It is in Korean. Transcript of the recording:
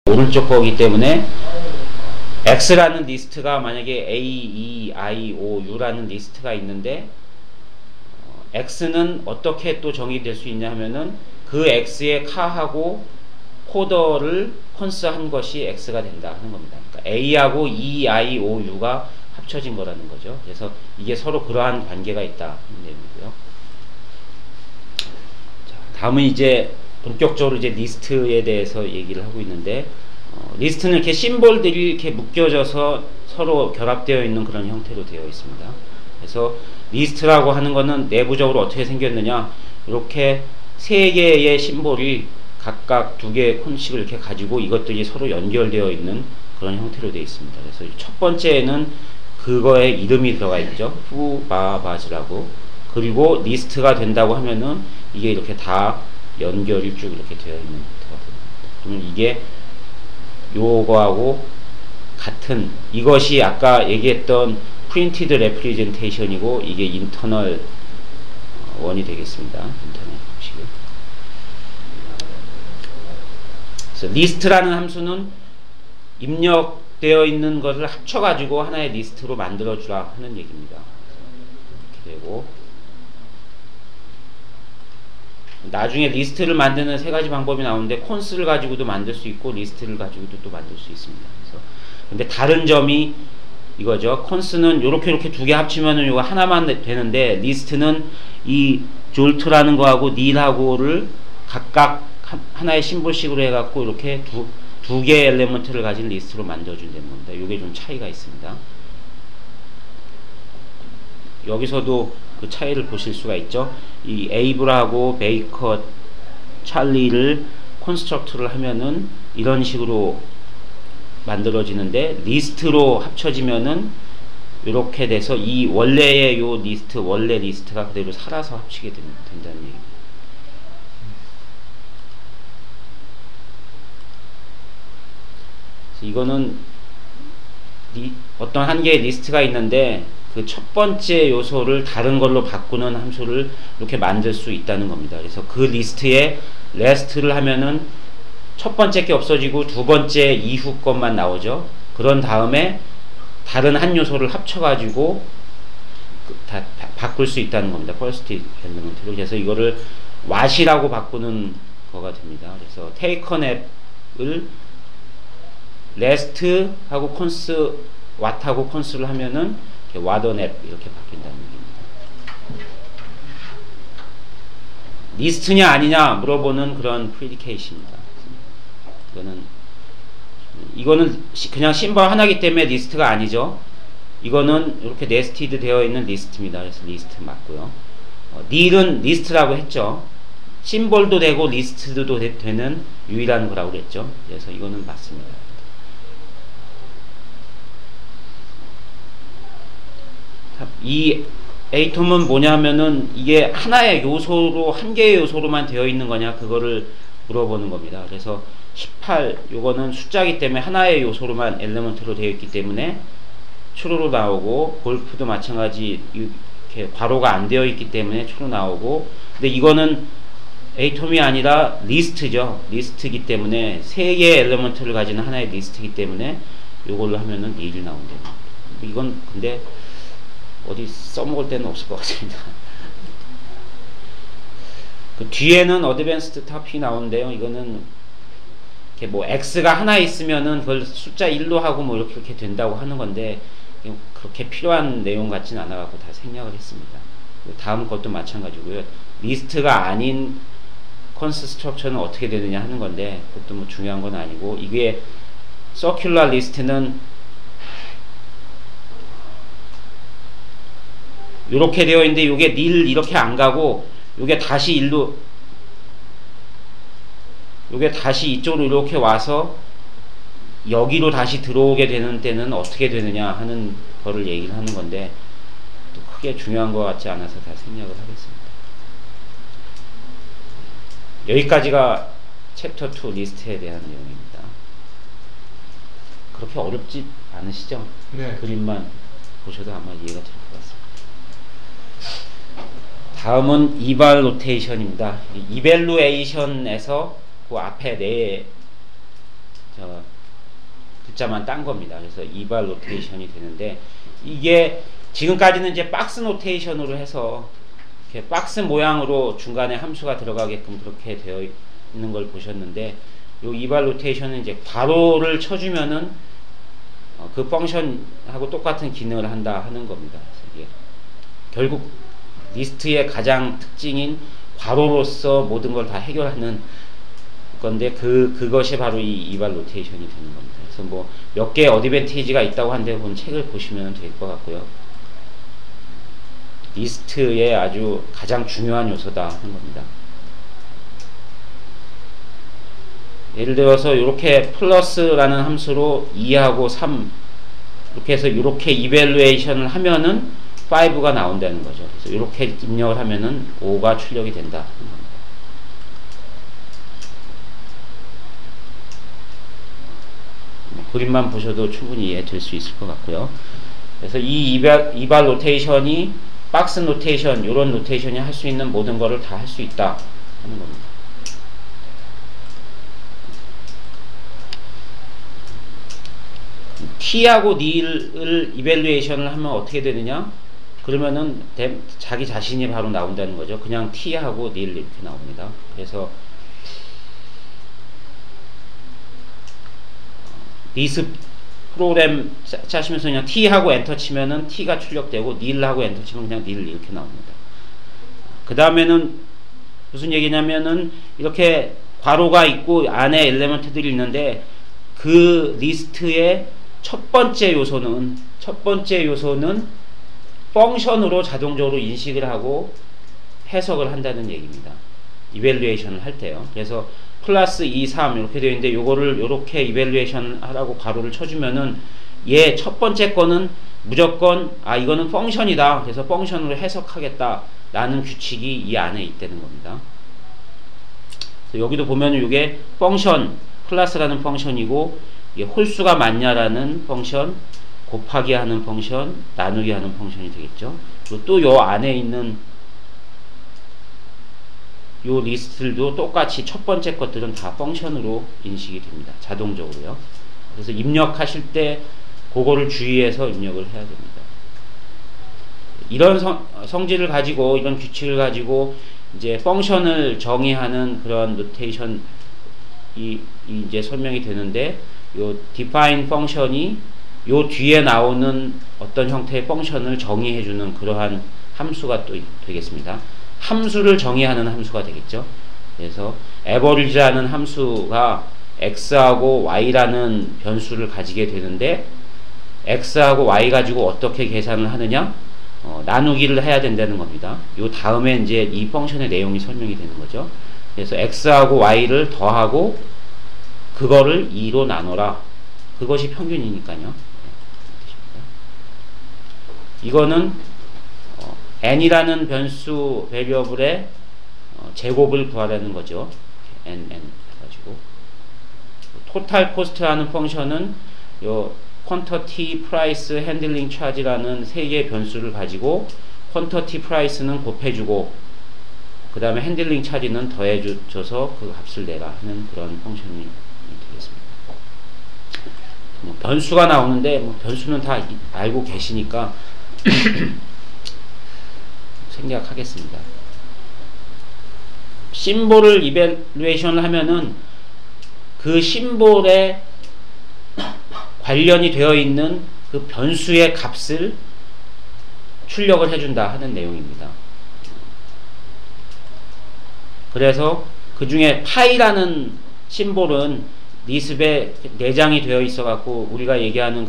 오른쪽 거기 때문에 X라는 리스트가 만약에 A, E, I, O, U라는 리스트가 있는데 X는 어떻게 또 정의될 수 있냐 하면은 그 X의 카하고 코더를 컨스한 것이 X가 된다 하는 겁니다. 그러니까 A하고 E, I, O, U가 합쳐진 거라는 거죠. 그래서 이게 서로 그러한 관계가 있다 하는 내용이고요. 자, 다음은 이제 본격적으로 이제 리스트에 대해서 얘기를 하고 있는데 리스트는 이렇게 심볼들이 이렇게 묶여져서 서로 결합되어 있는 그런 형태로 되어 있습니다. 그래서 리스트라고 하는 거는 내부적으로 어떻게 생겼느냐, 이렇게 세 개의 심볼이 각각 두 개의 콘식을 이렇게 가지고 이것들이 서로 연결되어 있는 그런 형태로 되어 있습니다. 그래서 첫 번째에는 그거에 이름이 들어가 있죠. 후바바즈라고. 그리고 리스트가 된다고 하면은 이게 이렇게 다 연결이 쭉 이렇게 되어 있는 형태가 됩니다. 그러면 이게 요거하고 같은, 이것이 아까 얘기했던 프린티드 레프리젠테이션이고 이게 인터널 원이 되겠습니다. 인터널 형식이. 그래서 리스트라는 함수는 입력되어 있는 것을 합쳐가지고 하나의 리스트로 만들어주라 하는 얘기입니다. 이렇게 되고, 나중에 리스트를 만드는 세 가지 방법이 나오는데 콘스를 가지고도 만들 수 있고 리스트를 가지고도 또 만들 수 있습니다. 그래서 근데 다른 점이 이거죠. 콘스는 요렇게 두 개 합치면은 요거 하나만 되는데 리스트는 이 졸트라는 거하고 닐하고를 각각 하나의 심볼식으로 해갖고 이렇게 두 개의 엘리먼트를 가진 리스트로 만들어준다는 겁니다. 요게 좀 차이가 있습니다. 여기서도 그 차이를 보실 수가 있죠. 이 에이블하고 베이커, 찰리를 콘스트럭트를 하면은 이런 식으로 만들어지는데 리스트로 합쳐지면은 이렇게 돼서 이 원래의 요 리스트, 원래 리스트가 그대로 살아서 합치게 된다는 얘기입니다. 이거는 어떤 한 개의 리스트가 있는데 그 첫 번째 요소를 다른 걸로 바꾸는 함수를 이렇게 만들 수 있다는 겁니다. 그래서 그 리스트에 레스트를 하면은 첫 번째 게 없어지고 두 번째 이후 것만 나오죠. 그런 다음에 다른 한 요소를 합쳐가지고 바꿀 수 있다는 겁니다. first element로. 그래서 이거를 what이라고 바꾸는 거가 됩니다. 그래서 take a nap을 rest하고 cons, what하고 cons를 하면은 what a nap 이렇게 바뀐다는 얘기입니다. 리스트냐 아니냐 물어보는 그런 프리디케이션입니다. 이거는 그냥 심벌 하나이기 때문에 리스트가 아니죠. 이거는 이렇게 네스티드 되어 있는 리스트입니다. 그래서 리스트 맞고요. 닐은 리스트라고 했죠. 심볼도 되고 리스트도 되는 유일한 거라고 그랬죠. 그래서 이거는 맞습니다. 이 에이톰은 뭐냐 하면은 이게 하나의 요소로, 한 개의 요소로만 되어 있는 거냐 그거를 물어보는 겁니다. 그래서 18 요거는 숫자이기 때문에 하나의 요소로만 엘리먼트로 되어 있기 때문에 true로 나오고, 골프도 마찬가지 이렇게 괄호가 안 되어 있기 때문에 true 나오고, 근데 이거는 에이톰이 아니라 리스트죠. 리스트이기 때문에 세 개의 엘리먼트를 가지는 하나의 리스트이기 때문에 요걸로 하면은 nil이 나온대요. 이건 근데 어디 써먹을 데는 없을 것 같습니다. 그 뒤에는 어드밴스드 탑이 나오는데요. 이거는 이렇게 뭐 x가 하나 있으면은 그걸 숫자 1로 하고 뭐 이렇게 된다고 하는 건데 그렇게 필요한 내용 같지는 않아갖고 다 생략을 했습니다. 다음 것도 마찬가지고요. 리스트가 아닌 컨스 스트럭처는 어떻게 되느냐 하는 건데 그것도 뭐 중요한 건 아니고, 이게 서큘러 리스트는 요렇게 되어 있는데 요게 nil 이렇게 안 가고 요게 다시 일로, 요게 다시 이쪽으로 이렇게 와서 여기로 다시 들어오게 되는 때는 어떻게 되느냐 하는 거를 얘기를 하는 건데 또 크게 중요한 것 같지 않아서 다 생략을 하겠습니다. 여기까지가 챕터 2 리스트에 대한 내용입니다. 그렇게 어렵지 않으시죠? 네. 그림만 보셔도 아마 이해가 될 것 같습니다. 다음은 이발로테이션입니다. 이밸루에이션에서 그 앞에 네 숫자만 딴 겁니다. 그래서 이발 로테이션이 되는데, 이게 지금까지는 이제 박스 노테이션으로 해서 이렇게 박스 모양으로 중간에 함수가 들어가게끔 그렇게 되어 있는 걸 보셨는데, 요 이발 로테이션은 이제 괄호를 쳐주면은 그 펑션하고 똑같은 기능을 한다 하는 겁니다. 그래서 이게 결국 리스트의 가장 특징인 괄호로서 모든 걸 다 해결하는 건데, 그것이 바로 이 이발 로테이션이 되는 겁니다. 그래서 뭐 몇 개의 어드밴티지가 있다고 한데 그건 책을 보시면 될 것 같고요. 리스트의 아주 가장 중요한 요소다 하는 겁니다. 예를 들어서 이렇게 플러스라는 함수로 2하고 3 이렇게 해서 이렇게 이밸루에이션을 하면은 5가 나온다는 거죠. 그래서 이렇게 입력을 하면은 5가 출력이 된다. 그림만 보셔도 충분히 이해될 수 있을 것 같고요. 그래서 이 이발 노테이션이 박스 노테이션, 이런 노테이션이 할 수 있는 모든 거를 다 할 수 있다 하는 겁니다. t하고 nil을 이밸루에이션을 하면 어떻게 되느냐? 그러면은 자기 자신이 바로 나온다는 거죠. 그냥 t하고 nil 이렇게 나옵니다. 그래서 리스 프로그램 짜시면서 그냥 t하고 엔터 치면은 t가 출력되고, nil하고 엔터 치면 그냥 nil 이렇게 나옵니다. 그 다음에는 무슨 얘기냐면은 이렇게 괄호가 있고 안에 엘리먼트들이 있는데, 그 리스트의 첫 번째 요소는 펑션으로 자동적으로 인식을 하고 해석을 한다는 얘기입니다. 이밸루에이션을 할 때요. 그래서 플러스 2, 3 이렇게 되어 있는데, 요거를 요렇게 이밸루에이션 하라고 괄호를 쳐주면은 얘 첫 번째 거는 무조건 이거는 펑션이다. 그래서 펑션으로 해석하겠다 라는 규칙이 이 안에 있다는 겁니다. 여기도 보면은 이게 펑션, 클래스라는 펑션이고, 이게 홀수가 많냐라는 펑션, 곱하기 하는 펑션, 나누기 하는 펑션이 되겠죠. 그리고 또 요 안에 있는 요 리스트들도 똑같이 첫 번째 것들은 다 펑션으로 인식이 됩니다. 자동적으로요. 그래서 입력하실 때 그거를 주의해서 입력을 해야 됩니다. 이런 성질을 가지고, 이런 규칙을 가지고 이제 펑션을 정의하는 그런 노테이션이 이제 설명이 되는데, 요 define 펑션이 요 뒤에 나오는 어떤 형태의 펑션을 정의해주는 그러한 함수가 또 되겠습니다. 함수를 정의하는 함수가 되겠죠. 그래서 average라는 함수가 x하고 y라는 변수를 가지게 되는데, x하고 y 가지고 어떻게 계산을 하느냐? 나누기를 해야 된다는 겁니다. 요 다음에 이제 이 펑션의 내용이 설명이 되는 거죠. 그래서 x하고 y를 더하고 그거를 2로 나눠라. 그것이 평균이니까요. 이거는 n이라는 변수 베리어블의 제곱을 구하라는 거죠. n 해가지고, 토탈 코스트라는 펑션은 요 퀀터티, 프라이스, 핸들링 차지라는 세 개의 변수를 가지고, 퀀터티 프라이스는 곱해주고, 그 다음에 핸들링 차지는 더해줘서 그 값을 내라 하는 그런 펑션이 되겠습니다. 뭐 변수가 나오는데, 뭐 변수는 다 알고 계시니까 생략하겠습니다. 심볼을 이밸루에이션을 하면은 그 심볼에 관련이 되어 있는 그 변수의 값을 출력을 해준다 하는 내용입니다. 그래서 그 중에 파이라는 심볼은 리습에 내장이 되어 있어 갖고 우리가 얘기하는